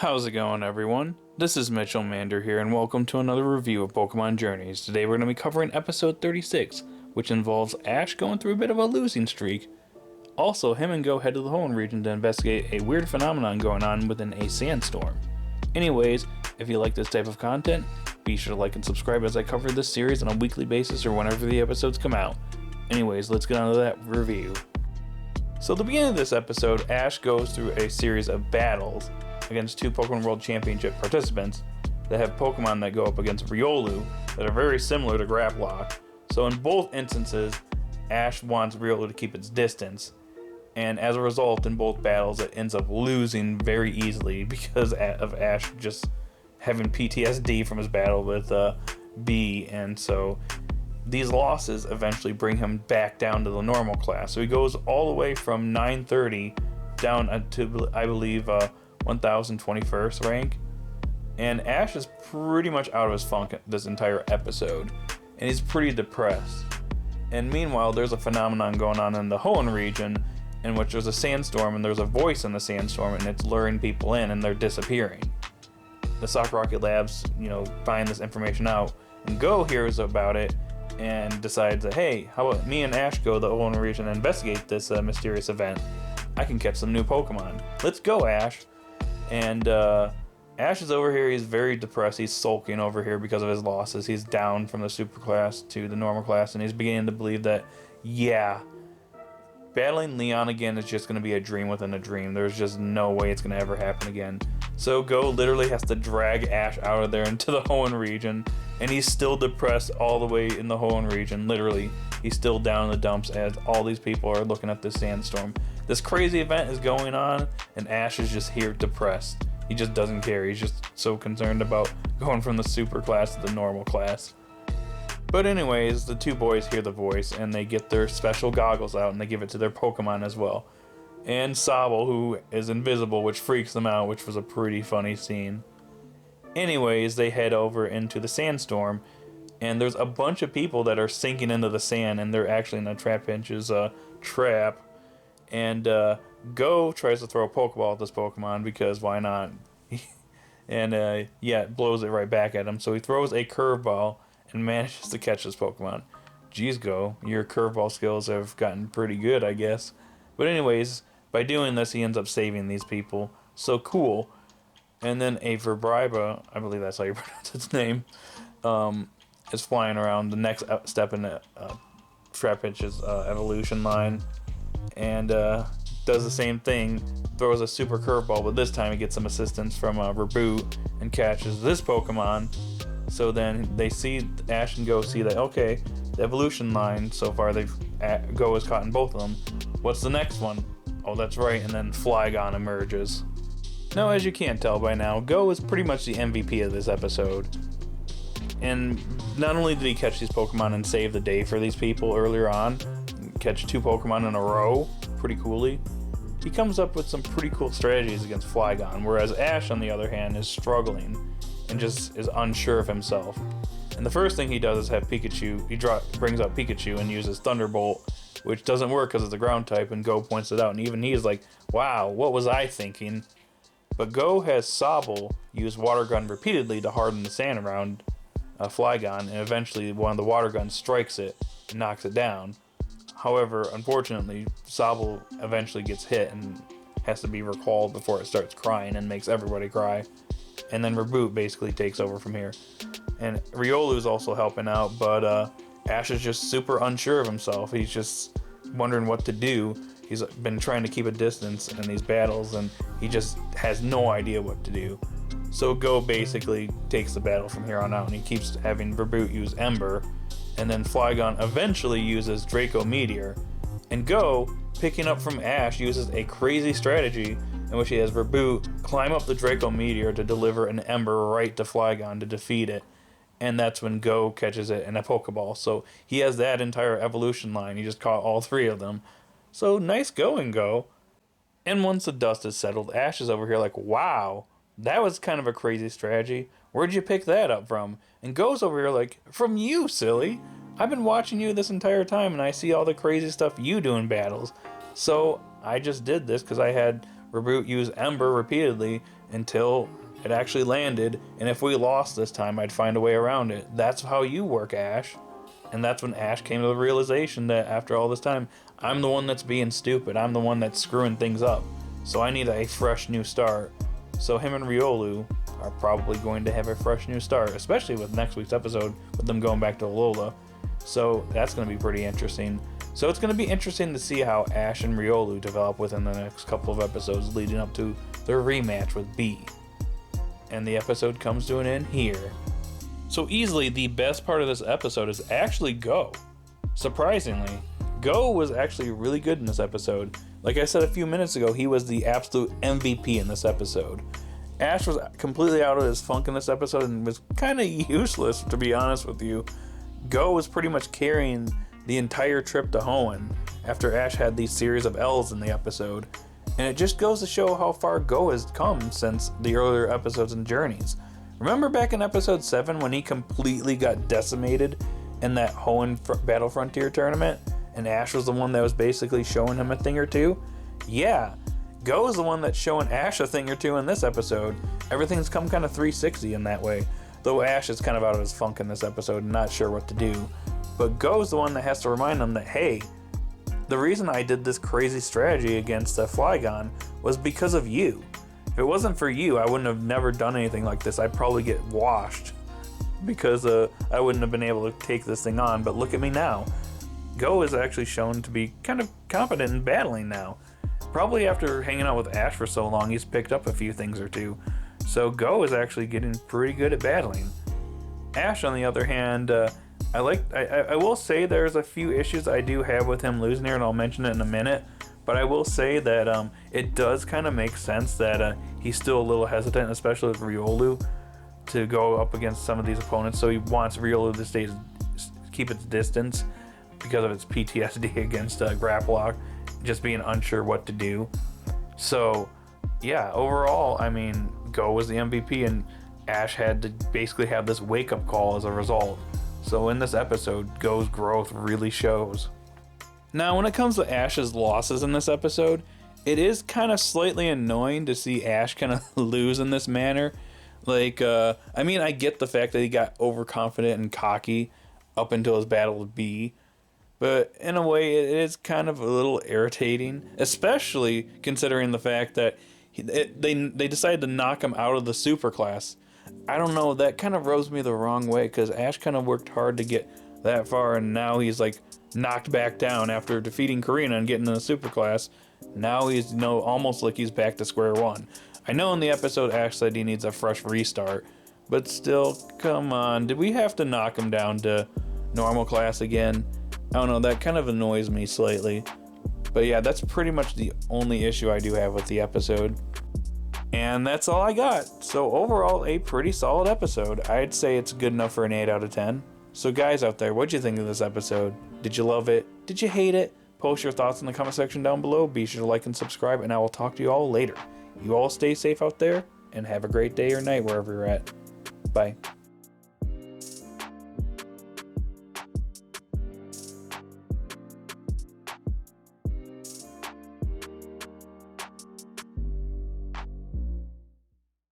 How's it going, everyone? This is Mitchell Mander here, and welcome to another review of Pokemon Journeys. Today we're going to be covering episode 36, which involves Ash going through a bit of a losing streak. Also, him and Go head to the Hoenn region to investigate a weird phenomenon going on within a sandstorm. Anyways, if you like this type of content, be sure to like and subscribe as I cover this series on a weekly basis or whenever the episodes come out. Anyways, let's get on to that review. So at the beginning of this episode, Ash goes through a series of battles against two Pokemon World Championship participants that have Pokemon that go up against Riolu that are very similar to Grapploct. So in both instances, Ash wants Riolu to keep its distance, and as a result, in both battles, it ends up losing very easily because of Ash just having PTSD from his battle with B, and so these losses eventually bring him back down to the normal class. So he goes all the way from 930 down to, I believe, 1021st rank, and Ash is pretty much out of his funk this entire episode, and he's pretty depressed. And meanwhile, there's a phenomenon going on in the Hoenn region in which there's a sandstorm, and there's a voice in the sandstorm, and it's luring people in, and they're disappearing. The Sock Rocket Labs, find this information out, and Go hears about it and decides that, hey, how about me and Ash go to the Hoenn region and investigate this mysterious event? I can catch some new Pokemon. Let's go, Ash. And Ash is over here. He's very depressed. He's sulking over here because of his losses. He's down from the super class to the normal class, and he's beginning to believe that, yeah, battling Leon again is just going to be a dream within a dream. There's just no way it's going to ever happen again. So Go literally has to drag Ash out of there into the Hoenn region, and he's still depressed all the way in the Hoenn region. Literally, he's still down in the dumps as all these people are looking at this sandstorm. This crazy event is going on, and Ash is just here depressed. He just doesn't care. He's just so concerned about going from the super class to the normal class. But anyways, the two boys hear the voice, and they get their special goggles out, and they give it to their Pokemon as well. And Sobble, who is invisible, which freaks them out, which was a pretty funny scene. Anyways, they head over into the sandstorm, and there's a bunch of people that are sinking into the sand, and they're actually in a Trapinch's trap. And Go tries to throw a Pokeball at this Pokemon because why not? And it blows it right back at him. So he throws a curveball and manages to catch this Pokemon. Jeez, Go, your curveball skills have gotten pretty good, I guess. But anyways, by doing this, he ends up saving these people. So cool. And then a Verbriba, I believe that's how you pronounce its name, is flying around the next step in the Trapinch's evolution line. And does the same thing, throws a super curveball, but this time he gets some assistance from Reboot and catches this Pokemon. So then they see, Ash and Go see that, okay, the evolution line, so far Go has caught in both of them. What's the next one? Oh, that's right, and then Flygon emerges. Now, as you can't tell by now, Go is pretty much the MVP of this episode. And not only did he catch these Pokemon and save the day for these people earlier on, catch two Pokemon in a row pretty coolly, he comes up with some pretty cool strategies against Flygon, whereas Ash, on the other hand, is struggling and just is unsure of himself. And the first thing he does is have Pikachu, brings out Pikachu and uses Thunderbolt, which doesn't work because it's a ground type, and Go points it out, and even he's like, wow, what was I thinking? But Go has Sobble use Water Gun repeatedly to harden the sand around Flygon, and eventually one of the Water Guns strikes it and knocks it down. However, unfortunately, Sobble eventually gets hit and has to be recalled before it starts crying and makes everybody cry. And then Reboot basically takes over from here. And Riolu is also helping out, but Ash is just super unsure of himself. He's just wondering what to do. He's been trying to keep a distance in these battles, and he just has no idea what to do. So Go basically takes the battle from here on out, and he keeps having Reboot use Ember. And then Flygon eventually uses Draco Meteor. And Go, picking up from Ash, uses a crazy strategy in which he has Reboot climb up the Draco Meteor to deliver an Ember right to Flygon to defeat it. And that's when Go catches it in a Pokeball. So he has that entire evolution line. He just caught all three of them. So nice going, Go. And once the dust is settled, Ash is over here like, wow, that was kind of a crazy strategy. Where'd you pick that up from? And Go's over here like, from you, silly. I've been watching you this entire time, and I see all the crazy stuff you do in battles. So I just did this because I had Reboot use Ember repeatedly, until it actually landed, and if we lost this time, I'd find a way around it. That's how you work, Ash. And that's when Ash came to the realization that after all this time, I'm the one that's being stupid. I'm the one that's screwing things up. So I need a fresh new start. So him and Riolu are probably going to have a fresh new start, especially with next week's episode, with them going back to Alola. So that's going to be pretty interesting. So it's going to be interesting to see how Ash and Riolu develop within the next couple of episodes leading up to their rematch with B. And the episode comes to an end here. So easily the best part of this episode is actually Go. Surprisingly, Go was actually really good in this episode. Like I said a few minutes ago, he was the absolute MVP in this episode. Ash was completely out of his funk in this episode and was kind of useless, to be honest with you. Go was pretty much carrying the entire trip to Hoenn after Ash had these series of L's in the episode. And it just goes to show how far Go has come since the earlier episodes and journeys. Remember back in episode 7 when he completely got decimated in that Hoenn Battle Frontier tournament? And Ash was the one that was basically showing him a thing or two? Yeah, Go is the one that's showing Ash a thing or two in this episode. Everything's come kind of 360 in that way. Though Ash is kind of out of his funk in this episode and not sure what to do. But Go's the one that has to remind him that, hey, the reason I did this crazy strategy against Flygon was because of you. If it wasn't for you, I wouldn't have never done anything like this. I'd probably get washed because I wouldn't have been able to take this thing on. But look at me now. Go is actually shown to be kind of competent in battling now. Probably after hanging out with Ash for so long, he's picked up a few things or two. So Go is actually getting pretty good at battling. Ash, on the other hand, I will say there's a few issues I do have with him losing here, and I'll mention it in a minute. But I will say that it does kind of make sense that he's still a little hesitant, especially with Riolu, to go up against some of these opponents. So he wants Riolu to keep its distance because of its PTSD against Grapplock, just being unsure what to do. So yeah, overall, I mean, Go was the MVP, and Ash had to basically have this wake-up call as a result. So in this episode, Go's growth really shows. Now, when it comes to Ash's losses in this episode, it is kind of slightly annoying to see Ash kind of lose in this manner. Like, I mean, I get the fact that he got overconfident and cocky up until his battle with B, but in a way, it is kind of a little irritating, especially considering the fact that they decided to knock him out of the super class. I don't know, that kind of rubs me the wrong way, because Ash kind of worked hard to get that far, and now he's like knocked back down after defeating Karina and getting in the super class. Now he's almost like he's back to square one. I know in the episode Ash said he needs a fresh restart, but still, come on, did we have to knock him down to normal class again? I don't know, that kind of annoys me slightly. But yeah, that's pretty much the only issue I do have with the episode. And that's all I got. So overall, a pretty solid episode. I'd say it's good enough for an 8 out of 10. So guys out there, what'd you think of this episode? Did you love it? Did you hate it? Post your thoughts in the comment section down below. Be sure to like and subscribe, and I will talk to you all later. You all stay safe out there, and have a great day or night wherever you're at. Bye.